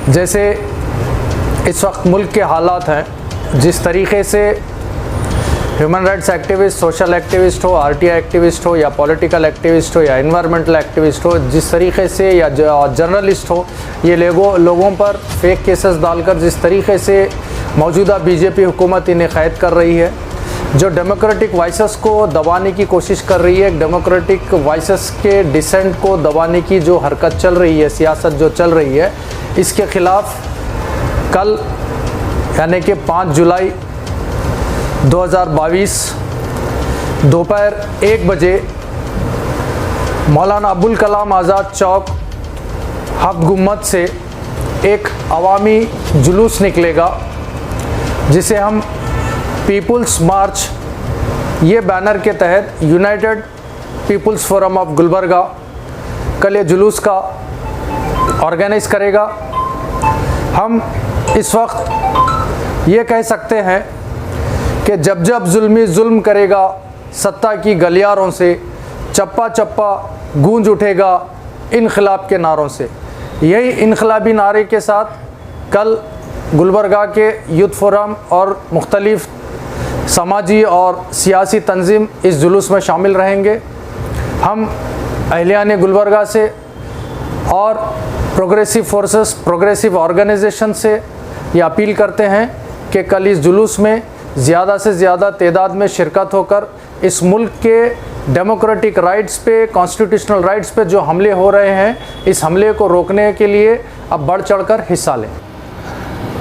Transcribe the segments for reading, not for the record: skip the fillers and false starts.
जैसे इस वक्त मुल्क के हालात हैं, जिस तरीक़े से human rights activist, social activist हो, आरटीआई एक्टिविस्ट हो या पॉलिटिकल एक्टिविस्ट हो या इन्वायरमेंटल एक्टिविस्ट हो, जिस तरीके से या जर्नलिस्ट हो, ये लोगों पर फेक केसेस डालकर जिस तरीके से मौजूदा बीजेपी हुकूमत इन्हें क़ैद कर रही है, जो डेमोक्रेटिक वॉइसेस को दबाने की कोशिश कर रही है, डेमोक्रेटिक वॉइसेस के डिसेंट को दबाने की जो हरकत चल रही है, सियासत जो चल रही है, इसके ख़िलाफ़ कल यानी कि 5 जुलाई 2022 दोपहर 1 बजे मौलाना अबुल कलाम आज़ाद चौक हफ्त गुम्मत से एक अवामी जुलूस निकलेगा, जिसे हम पीपुल्स मार्च ये बैनर के तहत United People's Forum of Gulbarga कल ये जुलूस का ऑर्गेनाइज़ करेगा। हम इस वक्त ये कह सकते हैं कि जब जब जुल्मी जुल्म करेगा, सत्ता की गलियारों से चप्पा चप्पा गूंज उठेगा इनकलाब के नारों से। यही इनकलाबी नारे के साथ कल गुलबर्गा के यूथ फोरम और मुख्तलिफ समाजी और सियासी तंजीम इस जुलूस में शामिल रहेंगे। हम अहलियान गुलबर्गा से और प्रोग्रेसिव फोर्सेस, प्रोग्रेसिव ऑर्गेनाइजेशन से ये अपील करते हैं कि कल इस जुलूस में ज़्यादा से ज़्यादा तादाद में शिरकत होकर इस मुल्क के डेमोक्रेटिक राइट्स पे, कॉन्स्टिट्यूशनल राइट्स पे जो हमले हो रहे हैं, इस हमले को रोकने के लिए अब बढ़ चढ़कर हिस्सा लें।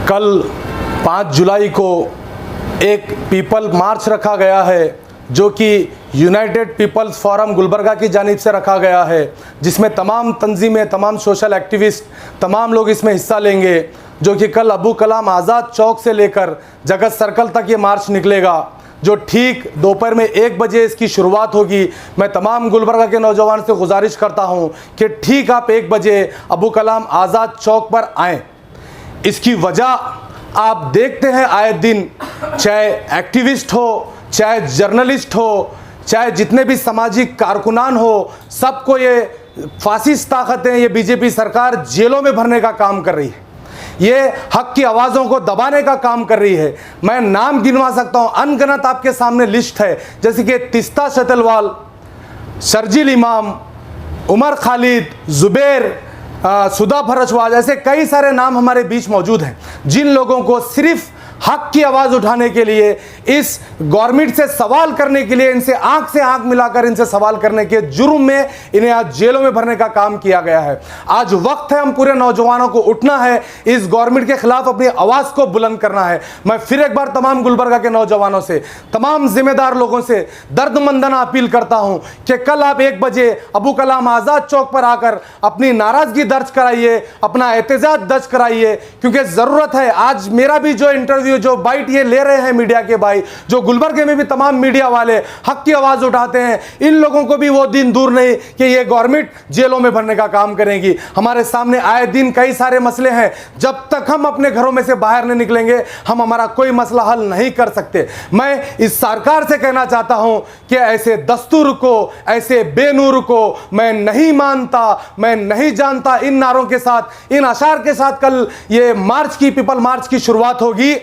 कल 5 जुलाई को एक पीपल मार्च रखा गया है, जो कि यूनाइटेड पीपल्स फोरम गुलबर्गा की जानिब से रखा गया है, जिसमें तमाम तंजीमें, तमाम सोशल एक्टिविस्ट, तमाम लोग इसमें हिस्सा लेंगे, जो कि कल अबू कलाम आज़ाद चौक से लेकर जगत सर्कल तक ये मार्च निकलेगा, जो ठीक दोपहर में 1 बजे इसकी शुरुआत होगी। मैं तमाम गुलबर्गा के नौजवान से गुजारिश करता हूँ कि ठीक आप 1 बजे अबू कलाम आज़ाद चौक पर आएँ। इसकी वजह आप देखते हैं आए दिन, चाहे एक्टिविस्ट हो, चाहे जर्नलिस्ट हो, चाहे जितने भी सामाजिक कारकुनान हो, सबको ये फासिस्ट ताकतें, ये बीजेपी सरकार जेलों में भरने का काम कर रही है, ये हक की आवाज़ों को दबाने का काम कर रही है। मैं नाम गिनवा सकता हूँ, अनगिनत आपके सामने लिस्ट है, जैसे कि तिस्ता शतलवाल, शर्जील इमाम, उमर खालिद, जुबैर, सुधा भरचवाज, ऐसे कई सारे नाम हमारे बीच मौजूद हैं, जिन लोगों को सिर्फ हक की आवाज़ उठाने के लिए, इस गवर्नमेंट से सवाल करने के लिए, इनसे आंख से आंख मिलाकर इनसे सवाल करने के जुर्म में इन्हें आज जेलों में भरने का काम किया गया है। आज वक्त है हम पूरे नौजवानों को उठना है, इस गवर्नमेंट के खिलाफ अपनी आवाज़ को बुलंद करना है। मैं फिर एक बार तमाम गुलबर्गा के नौजवानों से, तमाम जिम्मेदार लोगों से दर्दमंदाना अपील करता हूं कि कल आप 1 बजे अबू कलाम आज़ाद चौक पर आकर अपनी नाराज़गी दर्ज कराइए, अपना एहतजाज दर्ज कराइए, क्योंकि ज़रूरत है। आज मेरा भी जो इंटरव्यू, जो बाइट ये ले रहे हैं मीडिया के भाई, जो गुलबर्गे में भी तमाम मीडिया वाले हक की आवाज उठाते हैं, इन लोगों को भी वो दिन दूर नहीं कि ये गवर्नमेंट जेलों में भरने का काम करेगी। हमारे सामने आए दिन कई सारे मसले हैं, जब तक हम अपने घरों में से बाहर नहीं निकलेंगे हम हमारा कोई मसला हल नहीं कर सकते। मैं इस सरकार से कहना चाहता हूं कि ऐसे दस्तूर को, ऐसे बेनूर को मैं नहीं मानता, मैं नहीं जानता। इन नारों के साथ, इन अशार के साथ कल ये मार्च की, पीपल मार्च की शुरुआत होगी।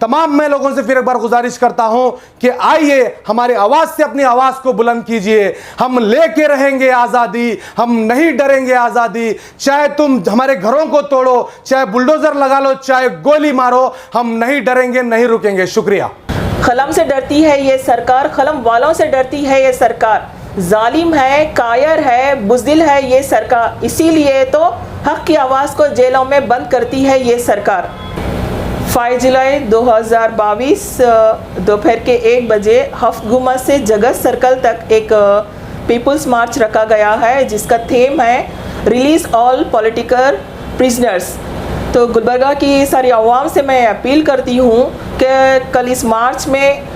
तमाम मैं लोगों से फिर एक बार गुजारिश करता हूं कि आइए हमारे आवाज से अपनी आवाज को बुलंद कीजिए। हम लेके रहेंगे आज़ादी, हम नहीं डरेंगे आज़ादी। चाहे तुम हमारे घरों को तोड़ो, चाहे बुलडोजर लगा लो, चाहे गोली मारो, हम नहीं डरेंगे, नहीं रुकेंगे। शुक्रिया। कलम से डरती है ये सरकार, कलम वालों से डरती है ये सरकार। जालिम है, कायर है, बुज़दिल है ये सरकार, इसीलिए तो हक की आवाज़ को जेलों में बंद करती है ये सरकार। 5 जुलाई 2022 दोपहर के 1 बजे हफ्त गुम्मत से जगत सर्कल तक एक पीपल्स मार्च रखा गया है, जिसका थीम है रिलीज़ ऑल पॉलिटिकल प्रिजनर्स। तो गुलबर्गा की सारी आवाम से मैं अपील करती हूँ कि कल इस मार्च में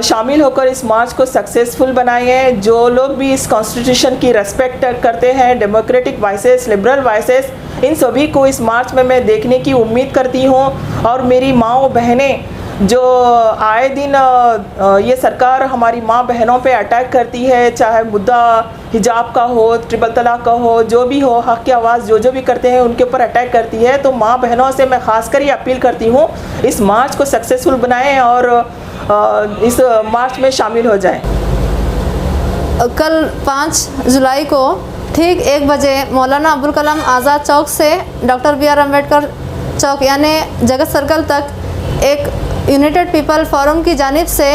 शामिल होकर इस मार्च को सक्सेसफुल बनाइए। जो लोग भी इस कॉन्स्टिट्यूशन की रेस्पेक्ट करते हैं, डेमोक्रेटिक वॉइसेस, लिबरल वॉइसेस, इन सभी को इस मार्च में मैं देखने की उम्मीद करती हूँ। और मेरी माँओं बहनें जो आए दिन ये सरकार हमारी माँ बहनों पे अटैक करती है, चाहे मुद्दा हिजाब का हो, ट्रिपल तलाक का हो, जो भी हो, हक की आवाज़ जो भी करते हैं उनके ऊपर अटैक करती है। तो माँ बहनों से मैं खासकर ये अपील करती हूँ, इस मार्च को सक्सेसफुल बनाएं और इस मार्च में शामिल हो जाएं। कल 5 जुलाई को ठीक 1 बजे मौलाना अबुल कलाम आज़ाद चौक से डॉक्टर BR अम्बेडकर चौक यानी जगत सर्कल तक एक यूनाइटेड पीपल फोरम की जानिब से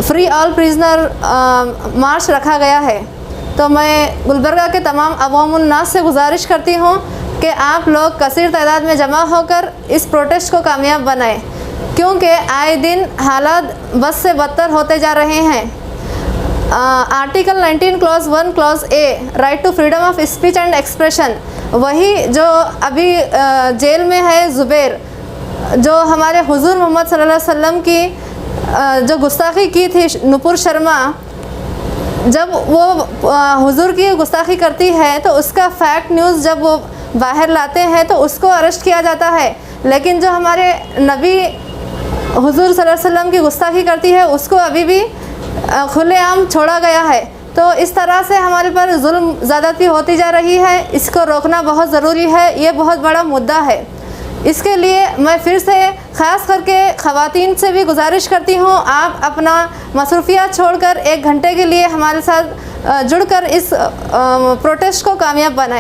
फ्री ऑल प्रिजनर मार्च रखा गया है। तो मैं गुलबर्गा के तमाम अवामुन नास से गुजारिश करती हूँ कि आप लोग कसीर तादाद में जमा होकर इस प्रोटेस्ट को कामयाब बनाएं, क्योंकि आए दिन हालात बद से बदतर होते जा रहे हैं। Article 19 clause 1 clause A right to freedom of speech and expression, वही जो अभी जेल में है ज़ुबैर, जो हमारे हुजूर मोहम्मद सल्लल्लाहु अलैहि वसल्लम की जो गुस्ताखी की थी नुपुर शर्मा, जब वो हुजूर की गुस्ताखी करती है तो उसका फैक्ट न्यूज़ जब वो बाहर लाते हैं तो उसको अरेस्ट किया जाता है, लेकिन जो हमारे नबी हुजूर सल्लल्लाहु अलैहि वसल्लम की गुस्ताखी करती है उसको अभी भी खुलेआम छोड़ा गया है। तो इस तरह से हमारे पर जुल्म ज़्यादती होती जा रही है, इसको रोकना बहुत ज़रूरी है, ये बहुत बड़ा मुद्दा है। इसके लिए मैं फिर से ख़ास करके ख़वातीन से भी गुजारिश करती हूँ, आप अपना मसरूफियात छोड़कर 1 घंटे के लिए हमारे साथ जुड़कर इस प्रोटेस्ट को कामयाब बनाएं।